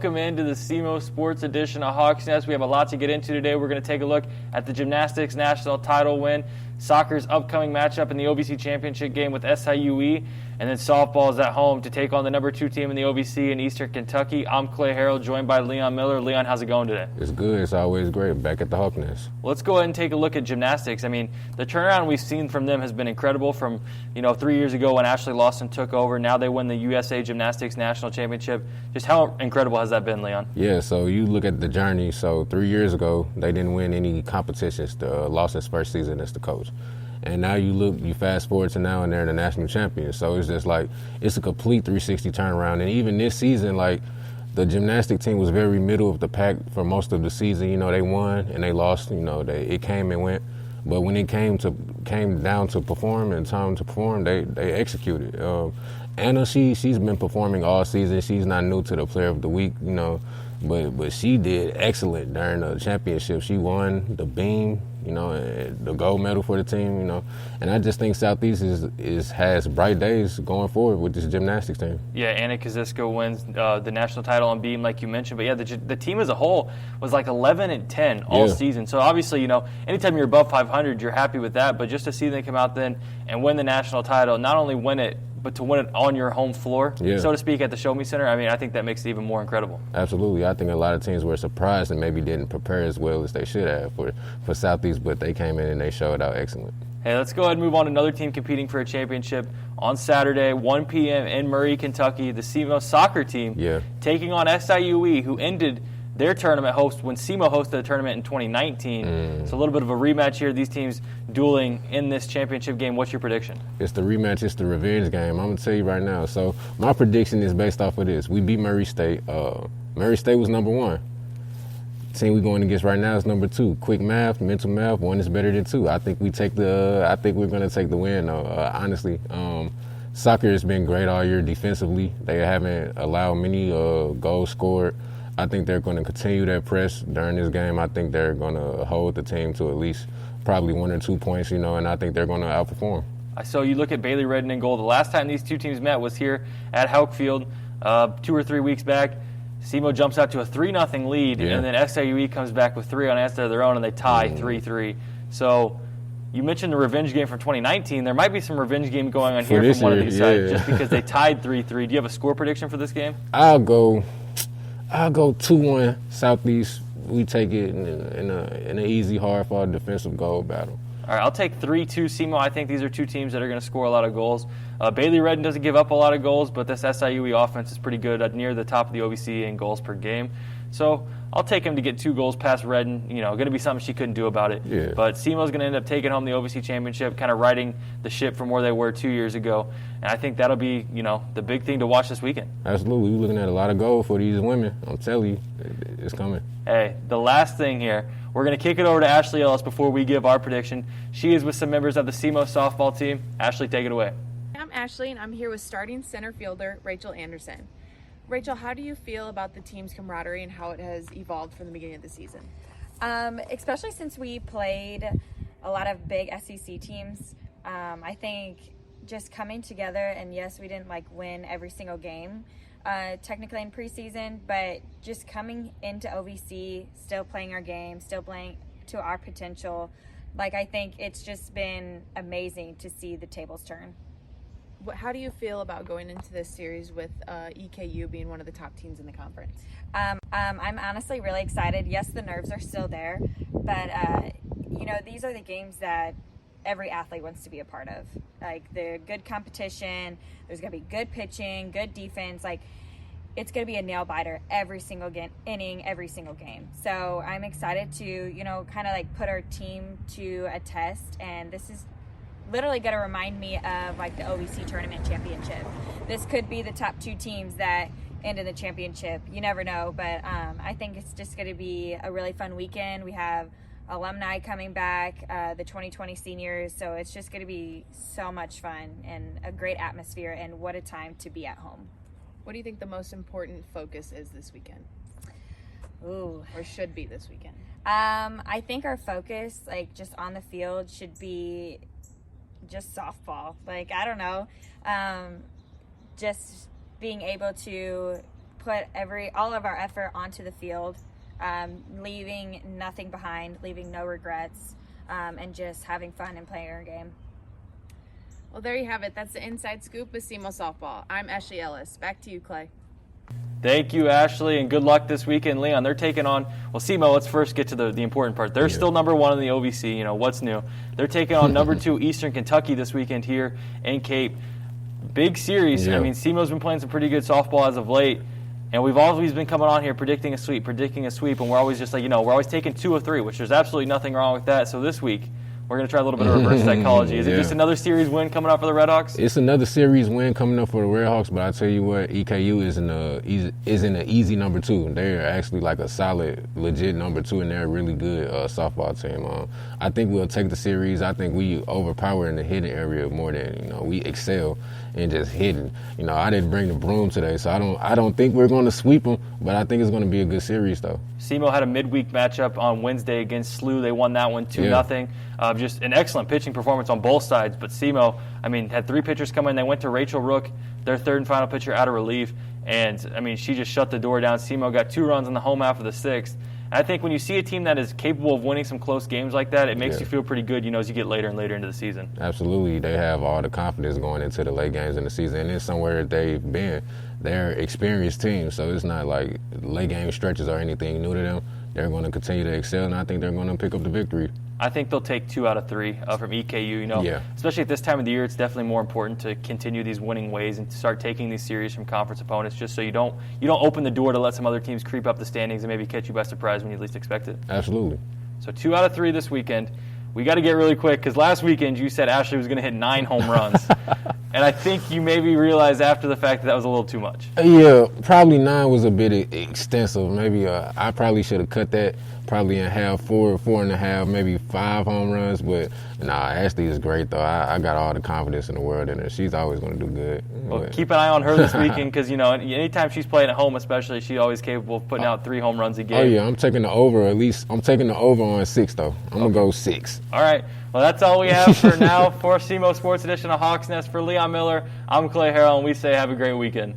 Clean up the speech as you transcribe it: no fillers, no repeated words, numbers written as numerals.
welcome into the SEMO Sports Edition of Hawks Nest. We have a lot to get into today. We're going to take a look at the gymnastics national title win, soccer's upcoming matchup in the OVC Championship Game with SIUE, and then softball is at home to take on the number 2 team in the OVC in Eastern Kentucky. I'm Clay Harrell, joined by Leon Miller. Leon, how's it going today? It's good. It's always great. Back at the Hawks Nest. Let's go ahead and take a look at gymnastics. I mean, the turnaround we've seen from them has been incredible from, 3 years ago when Ashley Lawson took over. Now they win the USA Gymnastics National Championship. Just how incredible has that been, Leon? Yeah, so you look at the journey. So 3 years ago, they didn't win any competitions. Lawson's first season as the coach. And now you fast forward to now, and they're the national champions. So it's just like, it's a complete 360 turnaround. And even this season, like, the gymnastic team was very middle of the pack for most of the season. They won and they lost. It came and went. But when it came down to perform and time to perform, they executed. Anna, she's been performing all season. She's not new to the Player of the Week, but she did excellent during the championship. She won the beam, the gold medal for the team, and I just think Southeast has bright days going forward with this gymnastics team. Yeah, Anna Kazisko wins the national title on beam, like you mentioned. But yeah, the team as a whole was like 11-10 all season. So obviously, anytime you're above 500, you're happy with that. But just to see them come out then and win the national title, not only win it, but to win it on your home floor, so to speak, at the Show Me Center, I think that makes it even more incredible. Absolutely. I think a lot of teams were surprised and maybe didn't prepare as well as they should have for Southeast, but they came in and they showed out excellent. Hey, let's go ahead and move on to another team competing for a championship on Saturday, 1 p.m. in Murray, Kentucky. The SEMO soccer team taking on SIUE, who ended their tournament host when SEMO hosted a tournament in 2019. It's a little bit of a rematch here. These teams dueling in this championship game. What's your prediction? It's the rematch. It's the revenge game. I'm going to tell you right now. So my prediction is based off of this. We beat Murray State. Murray State was number 1. The team we're going against right now is number 2. Quick math, mental math, 1 is better than 2. I think we're going to take the win, honestly. Soccer has been great all year defensively. They haven't allowed many goals scored. I think they're going to continue that press during this game. I think they're going to hold the team to at least probably 1 or 2 points, and I think they're going to outperform. So you look at Bailey Redden in goal. The last time these two teams met was here at Houck Field 2 or 3 weeks back. SEMO jumps out to a 3-0 lead, and then SIUE comes back with 3 on answer of their own, and they tie 3-3. So you mentioned the revenge game from 2019. There might be some revenge game going on here from one of these sides just because they tied 3-3. Do you have a score prediction for this game? I'll go 2-1 Southeast. We take it in an easy, hard-fought defensive goal battle. All right, I'll take 3-2 SEMO. I think these are two teams that are going to score a lot of goals. Bailey Redden doesn't give up a lot of goals, but this SIUE offense is pretty good, near the top of the OVC in goals per game. So I'll take him to get 2 goals past Redden. Going to be something she couldn't do about it. Yeah. But SEMO's going to end up taking home the OVC Championship, kind of riding the ship from where they were 2 years ago. And I think that'll be, the big thing to watch this weekend. Absolutely. We're looking at a lot of goals for these women. I'm telling you, it's coming. Hey, the last thing here, we're going to kick it over to Ashley Ellis before we give our prediction. She is with some members of the SEMO softball team. Ashley, take it away. I'm Ashley, and I'm here with starting center fielder Rachel Anderson. Rachel, how do you feel about the team's camaraderie and how it has evolved from the beginning of the season? Especially since we played a lot of big SEC teams, I think just coming together, and yes, we didn't win every single game technically in preseason, but just coming into OVC, still playing our game, still playing to our potential, I think it's just been amazing to see the tables turn. How do you feel about going into this series with EKU being one of the top teams in the conference? I'm honestly really excited. Yes, the nerves are still there, but these are the games that every athlete wants to be a part of. The good competition, there's going to be good pitching, good defense. It's going to be a nail biter every single inning, every single game. So I'm excited to, put our team to a test, and this is literally going to remind me of the OVC Tournament Championship. This could be the top 2 teams that end in the championship. You never know, but I think it's just going to be a really fun weekend. We have alumni coming back, the 2020 seniors, so it's just going to be so much fun and a great atmosphere, and what a time to be at home. What do you think the most important focus is this weekend? Ooh. Or should be this weekend? I think our focus, just on the field, should be just softball. I don't know, just being able to put all of our effort onto the field, leaving nothing behind, leaving no regrets, and just having fun and playing our game. Well, there you have it. That's the Inside Scoop with SEMO Softball. I'm Ashley Ellis. Back to you, Clay. Thank you, Ashley, and good luck this weekend. Leon, they're taking on, well, SEMO, let's first get to the important part. They're still number 1 in the OVC. You know, what's new? They're taking on number 2 Eastern Kentucky this weekend here in Cape. Big series. Yeah. I mean, SEMO's been playing some pretty good softball as of late, and we've always been coming on here predicting a sweep, and we're always just like, we're always taking 2 of 3, which there's absolutely nothing wrong with that. So this week, we're going to try a little bit of reverse psychology. Is it just another series win coming up for the Redhawks? It's another series win coming up for the Redhawks, but I tell you what, EKU is in an easy number 2. They're actually like a solid, legit number 2, and they're a really good softball team. I think we'll take the series. I think we overpower in the hitting area more than we excel in just hitting. I didn't bring the broom today, so I don't think we're going to sweep them, but I think it's going to be a good series though. SEMO had a midweek matchup on Wednesday against SLU. They won that one 2-0. Just an excellent pitching performance on both sides. But SEMO, had 3 pitchers come in. They went to Rachel Rook, their third and final pitcher, out of relief. And, she just shut the door down. SEMO got 2 runs in the home half of the 6th. And I think when you see a team that is capable of winning some close games like that, it makes you feel pretty good, as you get later and later into the season. Absolutely. They have all the confidence going into the late games in the season. And it's somewhere they've been. They're experienced teams, so it's not like late game stretches or anything new to them. They're going to continue to excel, and I think they're going to pick up the victory. I think they'll take 2 out of 3 from EKU. Especially at this time of the year, it's definitely more important to continue these winning ways and to start taking these series from conference opponents, just so you don't open the door to let some other teams creep up the standings and maybe catch you by surprise when you least expect it. Absolutely. So 2 out of 3 this weekend. We got to get really quick because last weekend you said Ashley was going to hit 9 home runs. And I think you maybe realized after the fact that was a little too much. Yeah, probably 9 was a bit extensive. Maybe I probably should have cut that probably in half, 4.5, maybe 5 home runs. But Ashley is great though. I got all the confidence in the world in her. She's always going to do good. Well, keep an eye on her this weekend because anytime she's playing at home, especially, she's always capable of putting out 3 home runs a game. Oh yeah, I'm taking the over. At least I'm taking the over on 6 though. I'm gonna go 6. All right. Well, that's all we have for now for SEMO Sports Edition of Hawks Nest. For Leon Miller, I'm Clay Harrell, and we say have a great weekend.